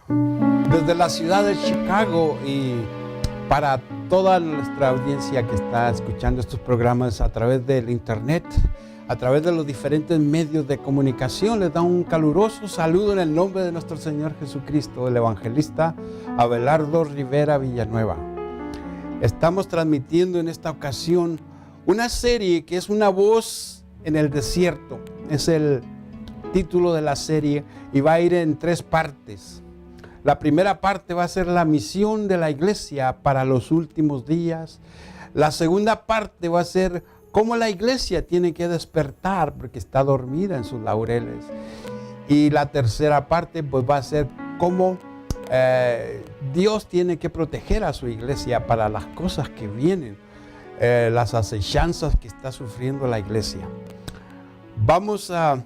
Desde la ciudad de Chicago y para toda nuestra audiencia que está escuchando estos programas a través del internet, a través de los diferentes medios de comunicación, les da un caluroso saludo en el nombre de nuestro Señor Jesucristo, el evangelista Abelardo Rivera Villanueva. Estamos transmitiendo en esta ocasión una serie que es una voz en el desierto. Es el título de la serie y va a ir en 3 partes. La primera parte va a ser la misión de la iglesia para los últimos días. La segunda parte va a ser cómo la iglesia tiene que despertar porque está dormida en sus laureles. Y la tercera parte pues va a ser cómo Dios tiene que proteger a su iglesia para las cosas que vienen, las acechanzas que está sufriendo la iglesia. Vamos a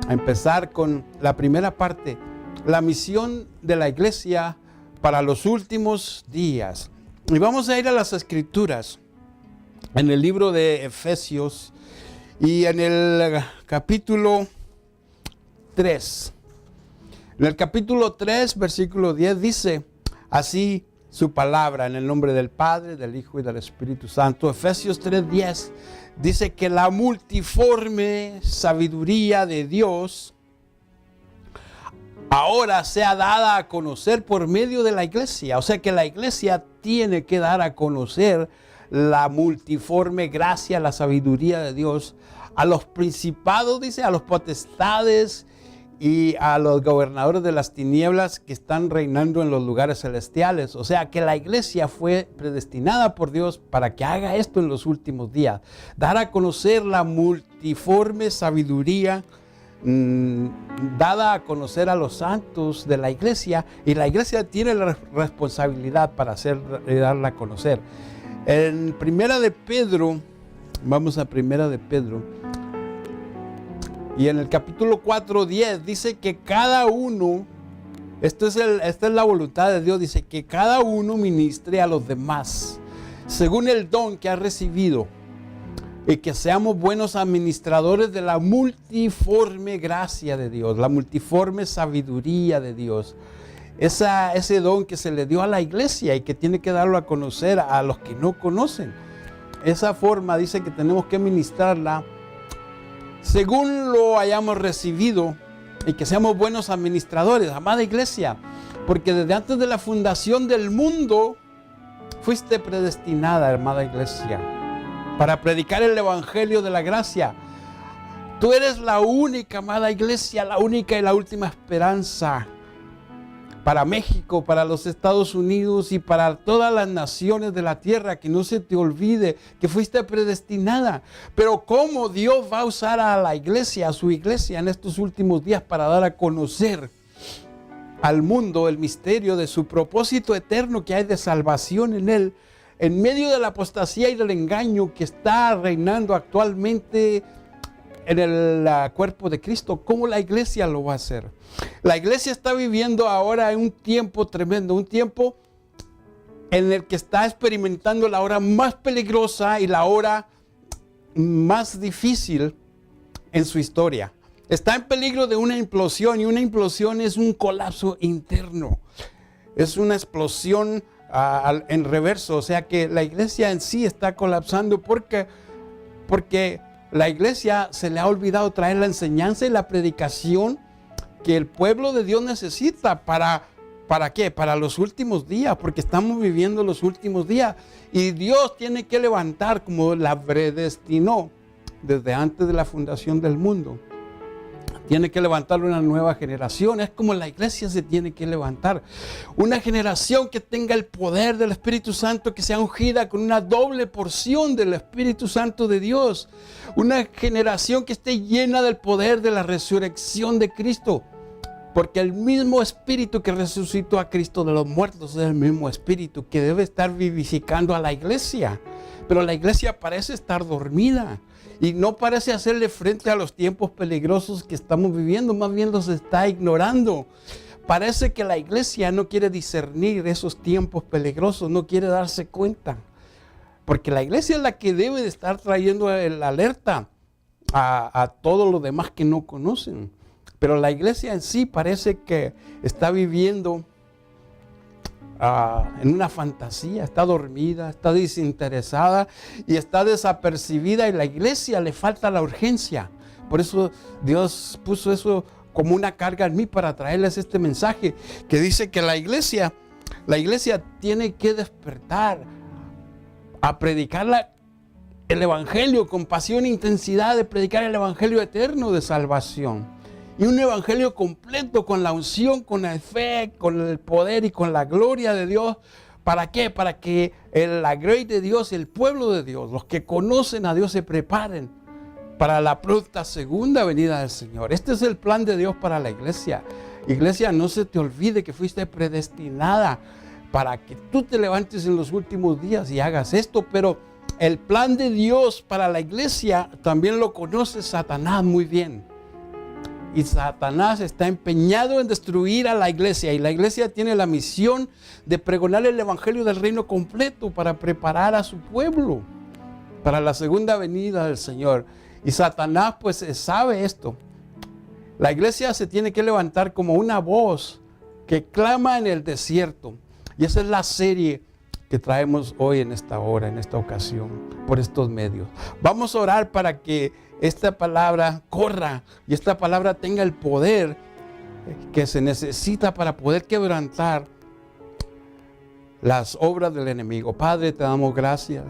empezar con la primera parte, la misión de la iglesia para los últimos días. Y vamos a ir a las Escrituras, en el libro de Efesios y en el capítulo 3. En el capítulo 3, versículo 10 dice así su palabra, en el nombre del Padre, del Hijo y del Espíritu Santo. Efesios 3:10 dice que la multiforme sabiduría de Dios ahora sea dada a conocer por medio de la iglesia. O sea que la iglesia tiene que dar a conocer la multiforme gracia, la sabiduría de Dios a los principados, dice, a los potestades y a los gobernadores de las tinieblas que están reinando en los lugares celestiales. O sea que la iglesia fue predestinada por Dios para que haga esto en los últimos días. Dar a conocer la multiforme sabiduría dada a conocer a los santos de la iglesia, y la iglesia tiene la responsabilidad para darla a conocer. En Primera de Pedro, vamos a Primera de Pedro, y en el capítulo 4:10 dice que cada uno, esta es la voluntad de Dios, dice que cada uno ministre a los demás según el don que ha recibido, y que seamos buenos administradores de la multiforme gracia de Dios, la multiforme sabiduría de Dios. Ese don que se le dio a la iglesia y que tiene que darlo a conocer a los que no conocen. Esa forma dice que tenemos que ministrarla según lo hayamos recibido, y que seamos buenos administradores, amada iglesia, porque desde antes de la fundación del mundo fuiste predestinada, amada iglesia, para predicar el evangelio de la gracia. Tú eres la única, amada iglesia, la única y la última esperanza para México, para los Estados Unidos y para todas las naciones de la tierra. Que no se te olvide que fuiste predestinada. Pero cómo Dios va a usar a la iglesia, a su iglesia en estos últimos días para dar a conocer al mundo el misterio de su propósito eterno que hay de salvación en él, en medio de la apostasía y del engaño que está reinando actualmente en el cuerpo de Cristo. ¿Cómo la iglesia lo va a hacer? La iglesia está viviendo ahora en un tiempo tremendo, un tiempo en el que está experimentando la hora más peligrosa y la hora más difícil en su historia. Está en peligro de una implosión, y una implosión es un colapso interno. Es una explosión en reverso. O sea que la iglesia en sí está colapsando porque la iglesia se le ha olvidado traer la enseñanza y la predicación que el pueblo de Dios necesita. ¿Para qué? Para los últimos días, porque estamos viviendo los últimos días. Y Dios tiene que levantar, como la predestinó desde antes de la fundación del mundo. Tiene que levantar una nueva generación. Es como la iglesia se tiene que levantar. Una generación que tenga el poder del Espíritu Santo, que sea ungida con una doble porción del Espíritu Santo de Dios. Una generación que esté llena del poder de la resurrección de Cristo. Porque el mismo Espíritu que resucitó a Cristo de los muertos es el mismo Espíritu que debe estar vivificando a la iglesia. Pero la iglesia parece estar dormida y no parece hacerle frente a los tiempos peligrosos que estamos viviendo. Más bien los está ignorando. Parece que la iglesia no quiere discernir esos tiempos peligrosos, no quiere darse cuenta. Porque la iglesia es la que debe de estar trayendo la alerta a todos los demás que no conocen. Pero la iglesia en sí parece que está viviendo en una fantasía, está dormida, está desinteresada y está desapercibida, y la iglesia le falta la urgencia. Por eso Dios puso eso como una carga en mí para traerles este mensaje que dice que la iglesia tiene que despertar a predicar el evangelio con pasión e intensidad, de predicar el evangelio eterno de salvación. Y un evangelio completo, con la unción, con la fe, con el poder y con la gloria de Dios. ¿Para qué? Para que la grey de Dios, el pueblo de Dios, los que conocen a Dios, se preparen para la pronta segunda venida del Señor. Este es el plan de Dios para la iglesia. Iglesia, no se te olvide que fuiste predestinada para que tú te levantes en los últimos días y hagas esto, pero el plan de Dios para la iglesia también lo conoce Satanás muy bien. Y Satanás está empeñado en destruir a la iglesia. Y la iglesia tiene la misión de pregonar el evangelio del reino completo para preparar a su pueblo para la segunda venida del Señor. Y Satanás pues sabe esto. La iglesia se tiene que levantar como una voz que clama en el desierto. Y esa es la serie que traemos hoy en esta hora, en esta ocasión, por estos medios. Vamos a orar para que esta palabra corra y esta palabra tenga el poder que se necesita para poder quebrantar las obras del enemigo. Padre, te damos gracias.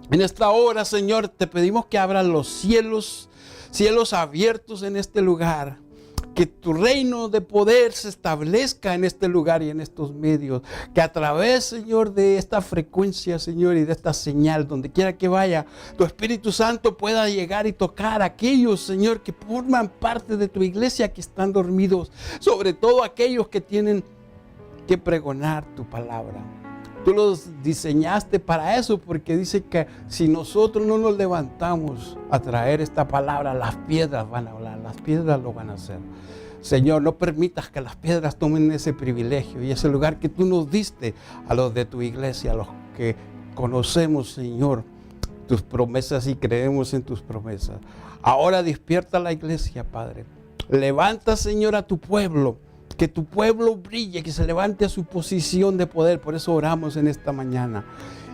En esta hora, Señor, te pedimos que abran los cielos abiertos en este lugar. Que tu reino de poder se establezca en este lugar y en estos medios. Que a través, Señor, de esta frecuencia, Señor, y de esta señal, donde quiera que vaya, tu Espíritu Santo pueda llegar y tocar a aquellos, Señor, que forman parte de tu iglesia, que están dormidos. Sobre todo aquellos que tienen que pregonar tu palabra. Tú los diseñaste para eso, porque dice que si nosotros no nos levantamos a traer esta palabra, las piedras van a hablar, las piedras lo van a hacer. Señor, no permitas que las piedras tomen ese privilegio y ese lugar que tú nos diste a los de tu iglesia, a los que conocemos, Señor, tus promesas y creemos en tus promesas. Ahora despierta la iglesia, Padre. Levanta, Señor, a tu pueblo. Que tu pueblo brille, que se levante a su posición de poder. Por eso oramos en esta mañana.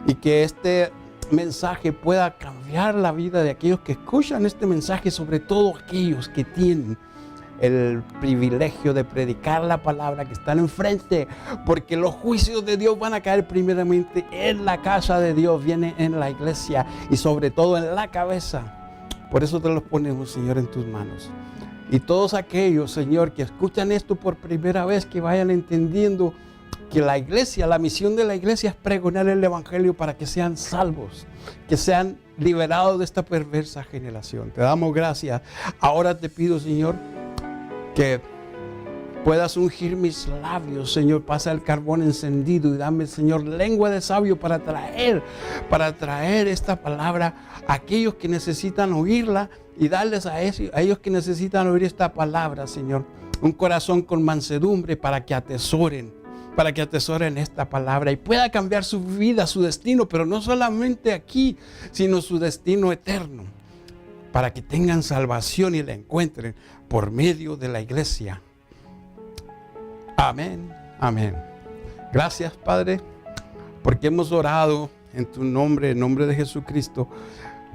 Y que este mensaje pueda cambiar la vida de aquellos que escuchan este mensaje, sobre todo aquellos que tienen el privilegio de predicar la palabra, que están enfrente, porque los juicios de Dios van a caer primeramente en la casa de Dios, viene en la iglesia y sobre todo en la cabeza. Por eso te los ponemos, Señor, en tus manos. Y todos aquellos, Señor, que escuchan esto por primera vez, que vayan entendiendo que la iglesia, la misión de la iglesia es pregonar el evangelio para que sean salvos, que sean liberados de esta perversa generación. Te damos gracias. Ahora te pido, Señor, que puedas ungir mis labios, Señor. Pasa el carbón encendido y dame, Señor, lengua de sabio para traer esta palabra a aquellos que necesitan oírla y darles a ellos que necesitan oír esta palabra, Señor, un corazón con mansedumbre para que atesoren esta palabra y pueda cambiar su vida, su destino, pero no solamente aquí, sino su destino eterno, para que tengan salvación y la encuentren por medio de la iglesia. Amén, amén. Gracias, Padre, porque hemos orado en tu nombre, en nombre de Jesucristo,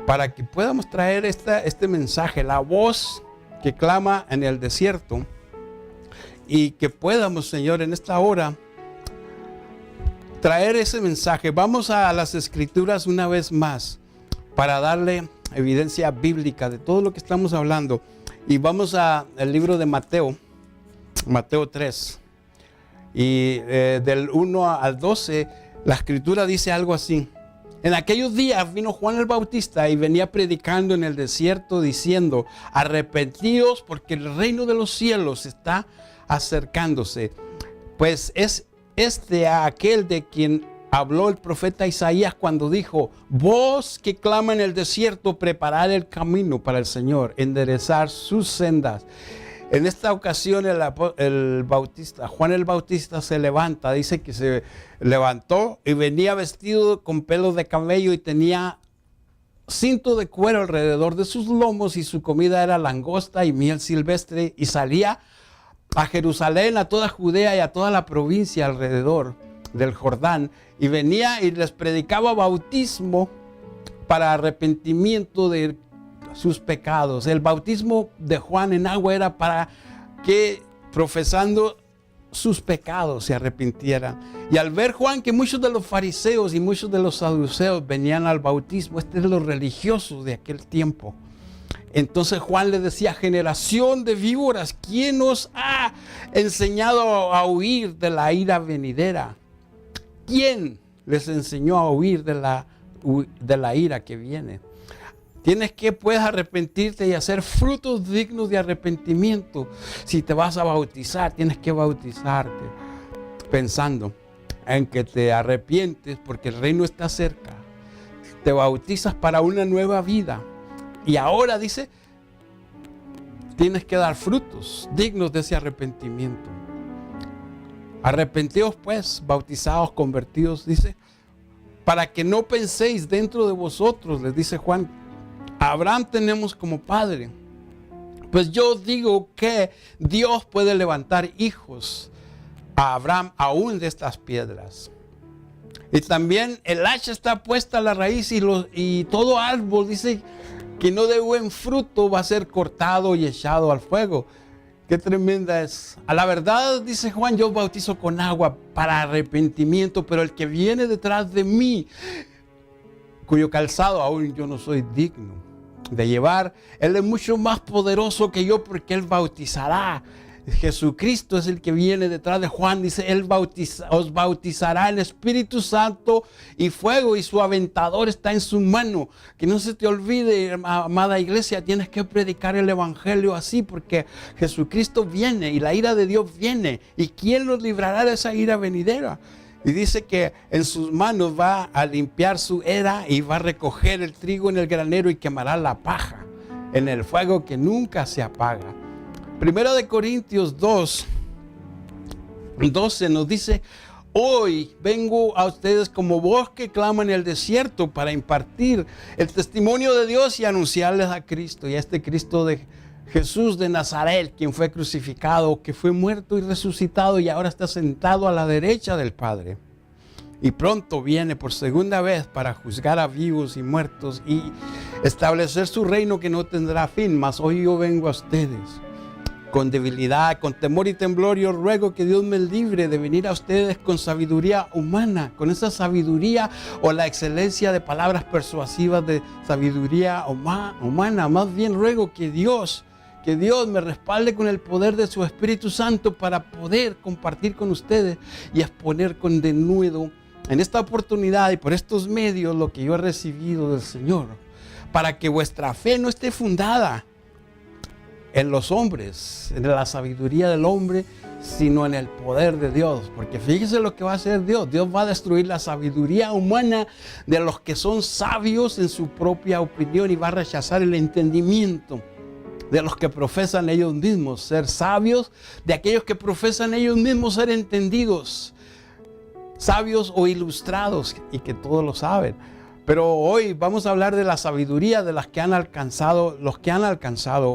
para que podamos traer este mensaje, la voz que clama en el desierto, y que podamos, Señor, en esta hora traer ese mensaje. Vamos a las Escrituras una vez más para darle evidencia bíblica de todo lo que estamos hablando. Y vamos al libro de Mateo 3. Y del 1 al 12, la Escritura dice algo así. En aquellos días vino Juan el Bautista y venía predicando en el desierto diciendo: arrepentíos porque el reino de los cielos está acercándose. Pues es aquel de quien habló el profeta Isaías cuando dijo: voz que clama en el desierto, preparad el camino para el Señor, enderezar sus sendas. En esta ocasión Juan el Bautista se levanta, dice que se levantó y venía vestido con pelos de camello y tenía cinto de cuero alrededor de sus lomos, y su comida era langosta y miel silvestre, y salía a Jerusalén, a toda Judea y a toda la provincia alrededor, del Jordán, y venía y les predicaba bautismo para arrepentimiento de sus pecados. El bautismo de Juan en agua era para que, profesando sus pecados, se arrepintieran. Y al ver Juan que muchos de los fariseos y muchos de los saduceos venían al bautismo, de los religiosos de aquel tiempo, entonces Juan le decía: generación de víboras, ¿quién os ha enseñado a huir de la ira venidera? ¿Quién les enseñó a huir de la ira que viene? Tienes que, pues, arrepentirte y hacer frutos dignos de arrepentimiento. Si te vas a bautizar, tienes que bautizarte pensando en que te arrepientes porque el reino está cerca. Te bautizas para una nueva vida. Y ahora, dice, tienes que dar frutos dignos de ese arrepentimiento. Arrepentidos, pues, bautizados, convertidos, dice, para que no penséis dentro de vosotros, les dice Juan, a Abraham tenemos como padre. Pues yo digo que Dios puede levantar hijos a Abraham aún de estas piedras. Y también el hacha está puesta a la raíz y todo árbol, dice, que no dé buen fruto va a ser cortado y echado al fuego. Qué tremenda es. A la verdad, dice Juan, yo bautizo con agua para arrepentimiento, pero el que viene detrás de mí, cuyo calzado aún yo no soy digno de llevar, Él es mucho más poderoso que yo, porque Él bautizará. Jesucristo es el que viene detrás de Juan, dice, Él os bautizará en Espíritu Santo y fuego, y su aventador está en su mano. Que no se te olvide, amada iglesia, tienes que predicar el evangelio así, porque Jesucristo viene y la ira de Dios viene. ¿Y quién nos librará de esa ira venidera? Y dice que en sus manos va a limpiar su era y va a recoger el trigo en el granero y quemará la paja en el fuego que nunca se apaga. Primera de Corintios 2:12 nos dice: hoy vengo a ustedes como voz que clama en el desierto, para impartir el testimonio de Dios y anunciarles a Cristo, y a este Cristo de Jesús de Nazaret, quien fue crucificado, que fue muerto y resucitado y ahora está sentado a la derecha del Padre. Y pronto viene por segunda vez para juzgar a vivos y muertos y establecer su reino que no tendrá fin. Mas hoy yo vengo a ustedes con debilidad, con temor y temblor. Yo ruego que Dios me libre de venir a ustedes con sabiduría humana, con esa sabiduría o la excelencia de palabras persuasivas de sabiduría humana. Más bien ruego que Dios me respalde con el poder de su Espíritu Santo para poder compartir con ustedes y exponer con denuedo en esta oportunidad y por estos medios lo que yo he recibido del Señor, para que vuestra fe no esté fundada en los hombres, en la sabiduría del hombre, sino en el poder de Dios. Porque fíjese lo que va a hacer Dios. Dios va a destruir la sabiduría humana de los que son sabios en su propia opinión y va a rechazar el entendimiento de los que profesan ellos mismos ser sabios, de aquellos que profesan ellos mismos ser entendidos, sabios o ilustrados, y que todos lo saben. Pero hoy vamos a hablar de la sabiduría de los que han alcanzado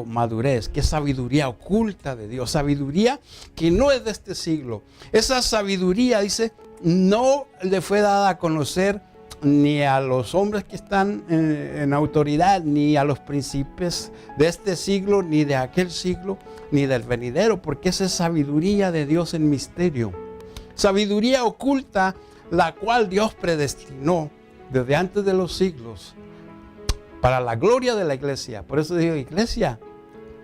madurez, que es sabiduría oculta de Dios, sabiduría que no es de este siglo. Esa sabiduría, dice, no le fue dada a conocer ni a los hombres que están en autoridad, ni a los príncipes de este siglo, ni de aquel siglo, ni del venidero, porque esa es sabiduría de Dios en misterio. Sabiduría oculta, la cual Dios predestinó desde antes de los siglos para la gloria de la iglesia. Por eso digo, iglesia,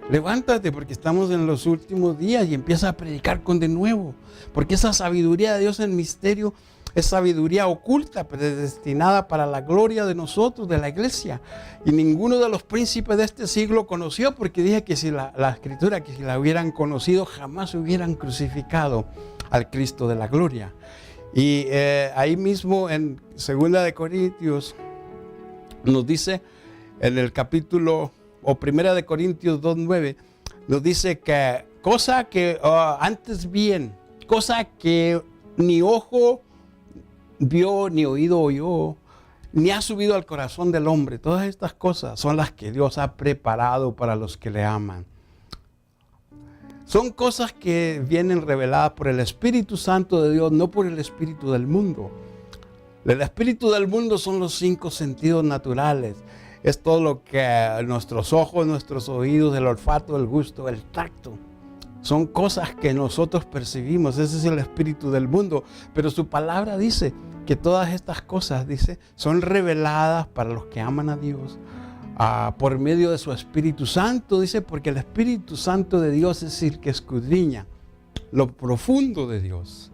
levántate, porque estamos en los últimos días, y empieza a predicar con denuedo, porque esa sabiduría de Dios en misterio es sabiduría oculta, predestinada para la gloria de nosotros, de la iglesia. Y ninguno de los príncipes de este siglo conoció, porque dije que si la escritura, que si la hubieran conocido, jamás hubieran crucificado al Cristo de la gloria. Y ahí mismo en 2 de Corintios nos dice, en el capítulo, o 1 de Corintios 2:9, nos dice que cosa que antes bien, cosa que ni ojo vio, ni oído oyó, ni ha subido al corazón del hombre. Todas estas cosas son las que Dios ha preparado para los que le aman. Son cosas que vienen reveladas por el Espíritu Santo de Dios, no por el espíritu del mundo. El espíritu del mundo son los 5 sentidos naturales. Es todo lo que nuestros ojos, nuestros oídos, el olfato, el gusto, el tacto. Son cosas que nosotros percibimos. Ese es el espíritu del mundo. Pero su palabra dice que todas estas cosas, dice, son reveladas para los que aman a Dios por medio de su Espíritu Santo. Dice, porque el Espíritu Santo de Dios es el que escudriña lo profundo de Dios.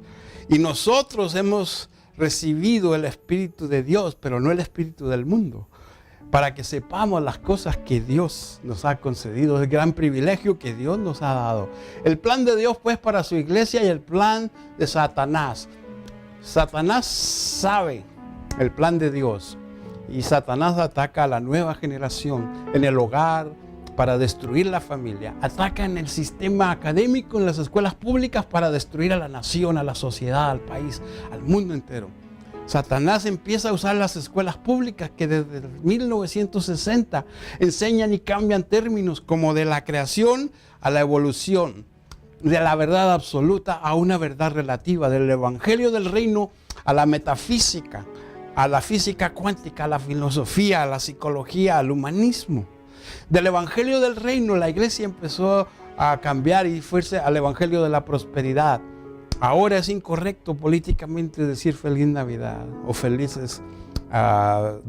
Y nosotros hemos recibido el Espíritu de Dios, pero no el Espíritu del mundo, para que sepamos las cosas que Dios nos ha concedido, el gran privilegio que Dios nos ha dado. El plan de Dios pues para su iglesia y el plan de Satanás. Satanás sabe el plan de Dios y Satanás ataca a la nueva generación en el hogar para destruir la familia. Ataca en el sistema académico, en las escuelas públicas para destruir a la nación, a la sociedad, al país, al mundo entero. Satanás empieza a usar las escuelas públicas que desde 1960 enseñan y cambian términos como de la creación a la evolución, de la verdad absoluta a una verdad relativa, del evangelio del reino a la metafísica, a la física cuántica, a la filosofía, a la psicología, al humanismo. Del evangelio del reino la iglesia empezó a cambiar y fuese al evangelio de la prosperidad. Ahora es incorrecto políticamente decir feliz Navidad o felices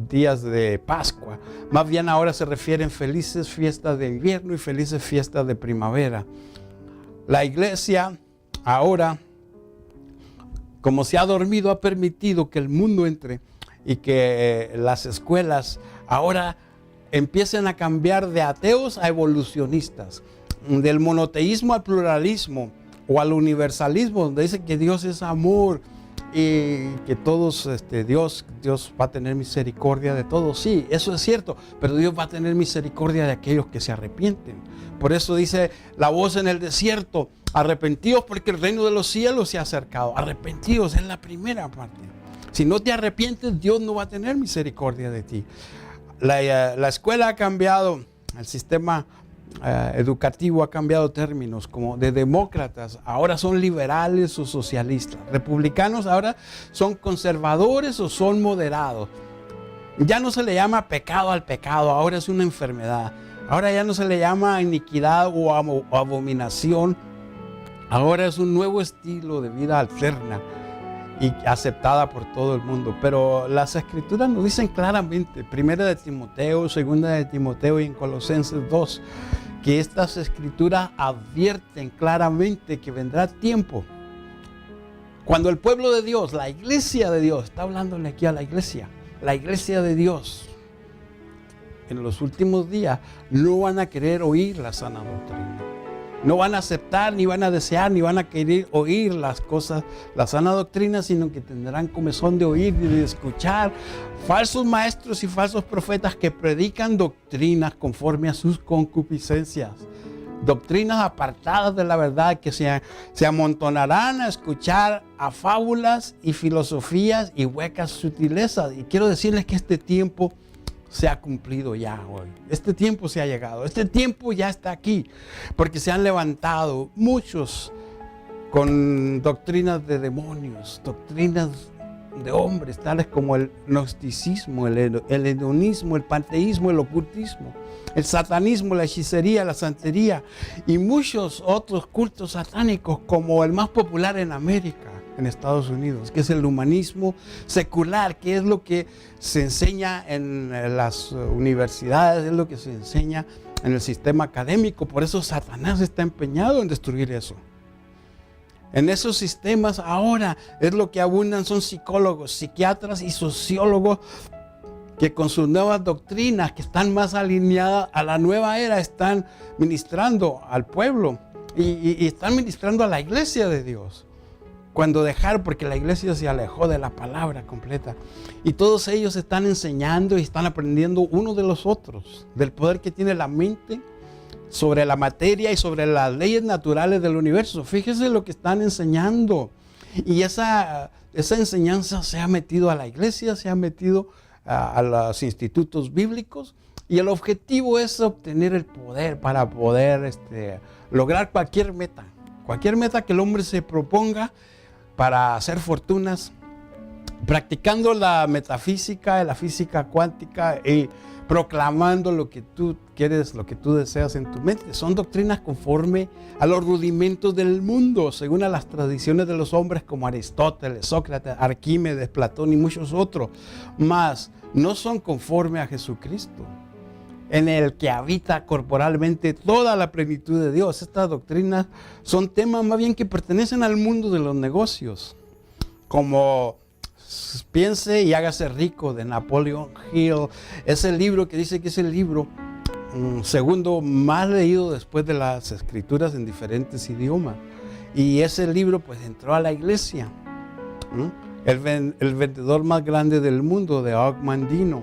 días de Pascua. Más bien ahora se refieren felices fiestas de invierno y felices fiestas de primavera. La iglesia ahora, como se ha dormido, ha permitido que el mundo entre y que las escuelas ahora empiecen a cambiar de ateos a evolucionistas, del monoteísmo al pluralismo o al universalismo, donde dice que Dios es amor y que todos, Dios va a tener misericordia de todos. Sí, eso es cierto, pero Dios va a tener misericordia de aquellos que se arrepienten. Por eso dice la voz en el desierto: arrepentidos porque el reino de los cielos se ha acercado. Arrepentidos es la primera parte. Si no te arrepientes, Dios no va a tener misericordia de ti. La escuela ha cambiado, el sistema educativo ha cambiado términos como de demócratas, ahora son liberales o socialistas. Republicanos ahora son conservadores o son moderados. Ya no se le llama pecado al pecado, ahora es una enfermedad. Ahora ya no se le llama iniquidad o abominación, ahora es un nuevo estilo de vida alterna y aceptada por todo el mundo. Pero las escrituras nos dicen claramente, 1 de Timoteo, 2 de Timoteo y en Colosenses 2, que estas escrituras advierten claramente que vendrá tiempo cuando el pueblo de Dios, la iglesia de Dios, está hablándole aquí a la iglesia de Dios, en los últimos días no van a querer oír la sana doctrina. No van a aceptar, ni van a desear, ni van a querer oír las cosas, la sana doctrina, sino que tendrán comezón de oír y de escuchar falsos maestros y falsos profetas que predican doctrinas conforme a sus concupiscencias. Doctrinas apartadas de la verdad, que se amontonarán a escuchar a fábulas y filosofías y huecas sutilezas. Y quiero decirles que este tiempo se ha cumplido ya hoy. Este tiempo se ha llegado. Este tiempo ya está aquí. Porque se han levantado muchos con doctrinas de demonios, doctrinas de hombres, tales como el gnosticismo, el hedonismo, el panteísmo, el ocultismo, el satanismo, la hechicería, la santería y muchos otros cultos satánicos, como el más popular en América, en Estados Unidos, que es el humanismo secular, que es lo que se enseña en las universidades, es lo que se enseña en el sistema académico. Por eso Satanás está empeñado en destruir eso. En esos sistemas ahora es lo que abundan son psicólogos, psiquiatras y sociólogos que con sus nuevas doctrinas, que están más alineadas a la nueva era, están ministrando al pueblo y están ministrando a la iglesia de Dios. Cuando dejaron, porque la iglesia se alejó de la palabra completa. Y todos ellos están enseñando y están aprendiendo uno de los otros, del poder que tiene la mente sobre la materia y sobre las leyes naturales del universo. Fíjese lo que están enseñando. Y esa enseñanza se ha metido a la iglesia, se ha metido a los institutos bíblicos. Y el objetivo es obtener el poder para poder lograr cualquier meta que el hombre se proponga para hacer fortunas, practicando la metafísica, la física cuántica y proclamando lo que tú quieres, lo que tú deseas en tu mente. Son doctrinas conforme a los rudimentos del mundo, según a las tradiciones de los hombres como Aristóteles, Sócrates, Arquímedes, Platón y muchos otros. Mas no son conforme a Jesucristo, en el que habita corporalmente toda la plenitud de Dios. Estas doctrinas son temas más bien que pertenecen al mundo de los negocios, como Piense y hágase rico, de Napoleon Hill. Es el libro que dice que es el libro segundo más leído después de las escrituras en diferentes idiomas. Y ese libro pues entró a la iglesia. El vendedor más grande del mundo, de Og Mandino.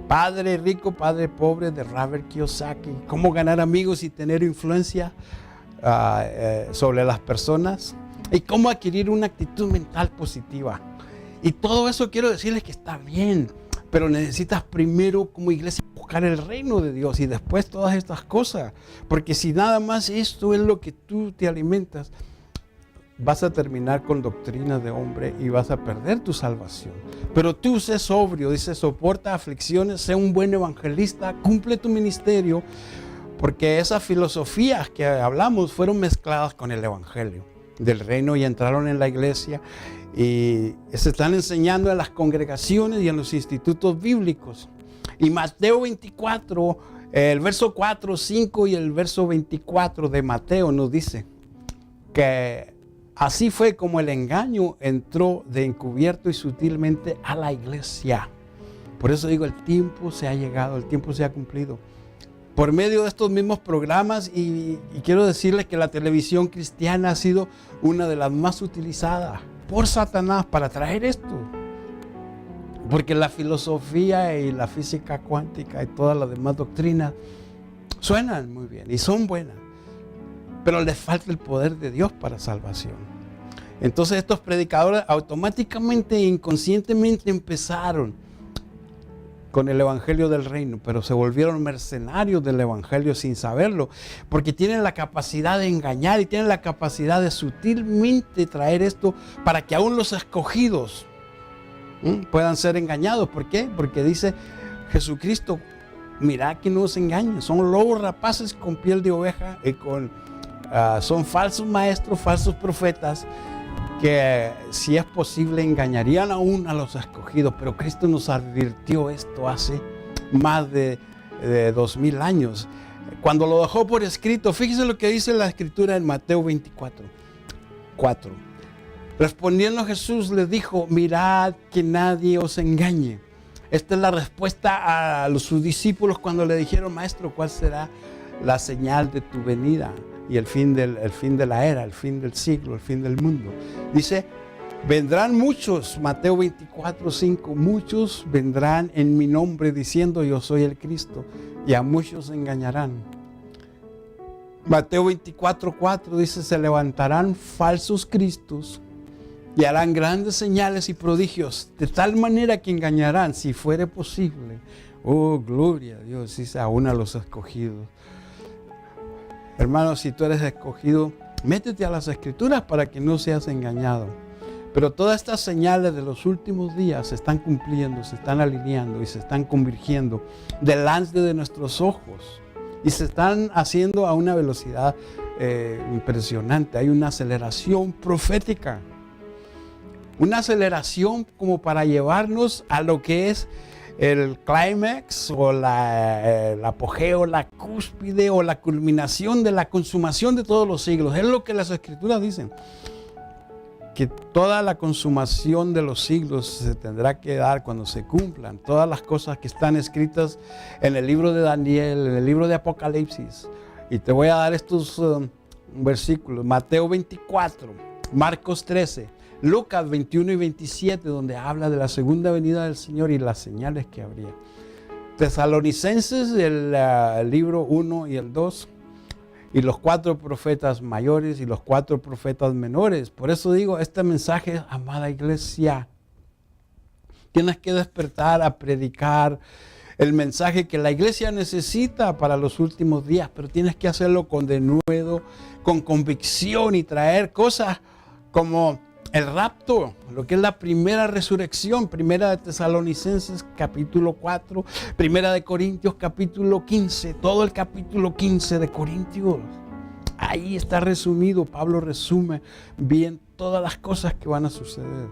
Padre rico, padre pobre, de Robert Kiyosaki. Cómo ganar amigos y tener influencia sobre las personas. Y cómo adquirir una actitud mental positiva. Y todo eso quiero decirles que está bien, pero necesitas primero como iglesia buscar el reino de Dios y después todas estas cosas. Porque si nada más esto es lo que tú te alimentas, vas a terminar con doctrinas de hombre y vas a perder tu salvación. Pero tú sé sobrio, dice, soporta aflicciones, sé un buen evangelista, cumple tu ministerio, porque esas filosofías que hablamos fueron mezcladas con el evangelio del reino y entraron en la iglesia y se están enseñando en las congregaciones y en los institutos bíblicos. Y Mateo 24, el verso 4, 5 y el verso 24 de Mateo nos dice que así fue como el engaño entró de encubierto y sutilmente a la iglesia. Por eso digo, el tiempo se ha llegado, el tiempo se ha cumplido. Por medio de estos mismos programas, y quiero decirles que la televisión cristiana ha sido una de las más utilizadas por Satanás para traer esto. Porque la filosofía y la física cuántica y todas las demás doctrinas suenan muy bien y son buenas, pero les falta el poder de Dios para salvación. Entonces estos predicadores automáticamente e inconscientemente empezaron con el evangelio del reino, pero se volvieron mercenarios del evangelio sin saberlo, porque tienen la capacidad de engañar y tienen la capacidad de sutilmente traer esto para que aún los escogidos puedan ser engañados. ¿Por qué? Porque dice Jesucristo, mirad que no os engañen, son lobos rapaces con piel de oveja y son falsos maestros, falsos profetas, que si es posible engañarían aún a los escogidos. Pero Cristo nos advirtió esto hace más de 2000 años. Cuando lo dejó por escrito, fíjese lo que dice la escritura en Mateo 24, 4. Respondiendo Jesús les dijo, mirad que nadie os engañe. Esta es la respuesta a sus discípulos cuando le dijeron, maestro, ¿cuál será la señal de tu venida? Y el fin de la era, el fin del siglo, el fin del mundo. Dice, vendrán muchos, Mateo 24, 5, muchos vendrán en mi nombre diciendo yo soy el Cristo, y a muchos engañarán. Mateo 24, 4 dice, se levantarán falsos cristos y harán grandes señales y prodigios, de tal manera que engañarán, si fuere posible. Oh, gloria a Dios, dice aún a los escogidos. Hermanos, si tú eres escogido, métete a las escrituras para que no seas engañado. Pero todas estas señales de los últimos días se están cumpliendo, se están alineando y se están convirtiendo delante de nuestros ojos. Y se están haciendo a una velocidad impresionante. Hay una aceleración profética. Una aceleración como para llevarnos a lo que es el clímax o el apogeo, la cúspide o la culminación de la consumación de todos los siglos. Es lo que las escrituras dicen, que toda la consumación de los siglos se tendrá que dar cuando se cumplan todas las cosas que están escritas en el libro de Daniel, en el libro de Apocalipsis. Y te voy a dar estos versículos: Mateo 24, Marcos 13, Lucas 21 y 27, donde habla de la segunda venida del Señor y las señales que habría. Tesalonicenses, el libro 1 y el 2, y los 4 profetas mayores y los 4 profetas menores. Por eso digo, este mensaje, amada iglesia, tienes que despertar a predicar el mensaje que la iglesia necesita para los últimos días, pero tienes que hacerlo con denuedo, con convicción y traer cosas como el rapto, lo que es la primera resurrección, primera de Tesalonicenses capítulo 4, primera de Corintios capítulo 15, todo el capítulo 15 de Corintios. Ahí está resumido, Pablo resume bien todas las cosas que van a suceder.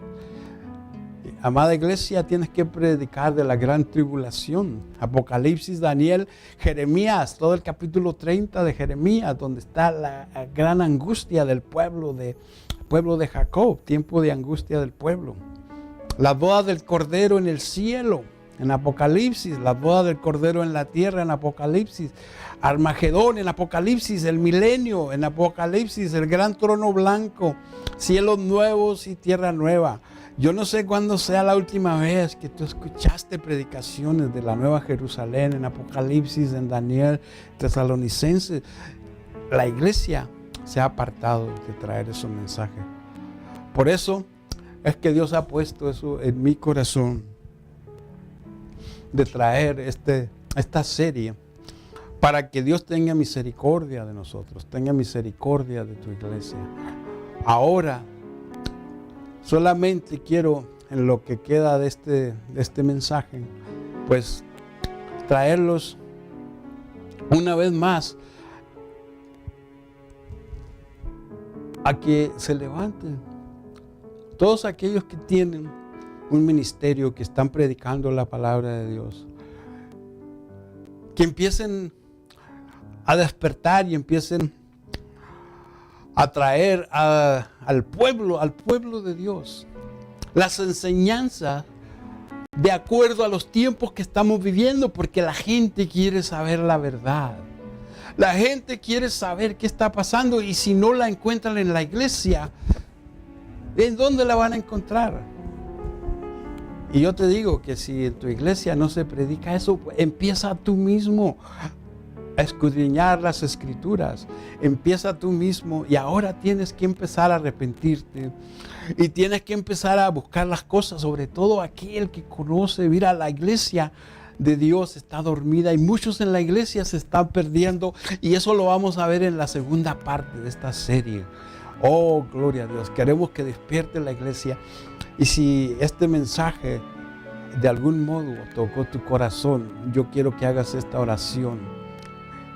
Amada iglesia, tienes que predicar de la gran tribulación. Apocalipsis, Daniel, Jeremías, todo el capítulo 30 de Jeremías, donde está la gran angustia del pueblo de Jacob, tiempo de angustia del pueblo. La boda del Cordero en el cielo, en Apocalipsis, la boda del Cordero en la tierra, en Apocalipsis, Armagedón, en Apocalipsis, el milenio, en Apocalipsis, el gran trono blanco, cielos nuevos y tierra nueva. Yo no sé cuándo sea la última vez que tú escuchaste predicaciones de la Nueva Jerusalén, en Apocalipsis, en Daniel, Tesalonicenses. La iglesia se ha apartado de traer esos mensajes. Por eso es que Dios ha puesto eso en mi corazón, de traer esta serie, para que Dios tenga misericordia de nosotros, tenga misericordia de tu iglesia. Ahora, solamente quiero, en lo que queda de este mensaje, pues traerlos una vez más a que se levanten todos aquellos que tienen un ministerio, que están predicando la palabra de Dios, que empiecen a despertar y empiecen a traer al pueblo de Dios las enseñanzas de acuerdo a los tiempos que estamos viviendo, porque la gente quiere saber la verdad. La gente quiere saber qué está pasando, y si no la encuentran en la iglesia, ¿en dónde la van a encontrar? Y yo te digo que si en tu iglesia no se predica eso, empieza tú mismo a escudriñar las escrituras. Empieza tú mismo, y ahora tienes que empezar a arrepentirte y tienes que empezar a buscar las cosas, sobre todo aquel que conoce. Mira, la iglesia de Dios está dormida y muchos en la iglesia se están perdiendo, y eso lo vamos a ver en la segunda parte de esta serie. Oh, gloria a Dios. Queremos que despierte la iglesia. Y si este mensaje de algún modo tocó tu corazón, yo quiero que hagas esta oración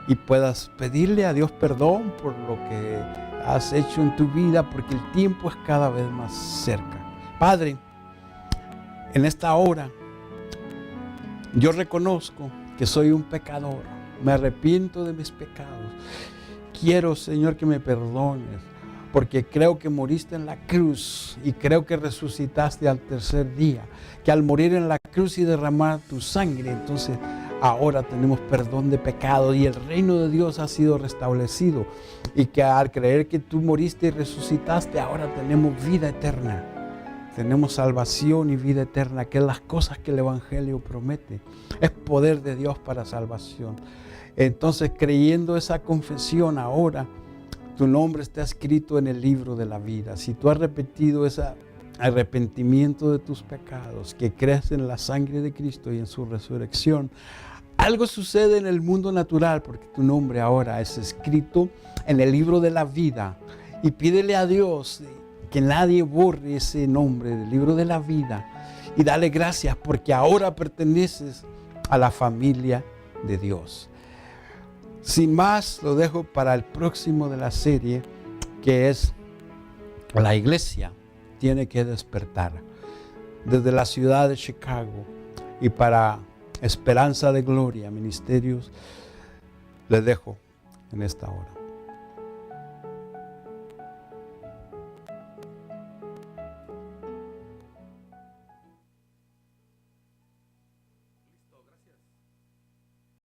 y puedas pedirle a Dios perdón por lo que has hecho en tu vida, porque el tiempo es cada vez más cerca. Padre, en esta hora yo reconozco que soy un pecador. Me arrepiento de mis pecados. Quiero, Señor, que me perdones, porque creo que moriste en la cruz y creo que resucitaste al tercer día, que al morir en la cruz y derramar tu sangre, entonces ahora tenemos perdón de pecado y el reino de Dios ha sido restablecido, y que al creer que tú moriste y resucitaste, ahora tenemos vida eterna. Tenemos salvación y vida eterna, que es las cosas que el Evangelio promete. Es poder de Dios para salvación. Entonces, creyendo esa confesión, ahora tu nombre está escrito en el libro de la vida. Si tú has repetido ese arrepentimiento de tus pecados, que crees en la sangre de Cristo y en su resurrección, algo sucede en el mundo natural, porque tu nombre ahora es escrito en el libro de la vida. Y pídele a Dios que nadie borre ese nombre del libro de la vida, y dale gracias porque ahora perteneces a la familia de Dios. Sin más, lo dejo para el próximo de la serie, que es la iglesia tiene que despertar. Desde la ciudad de Chicago y para Esperanza de Gloria Ministerios, les dejo en esta hora.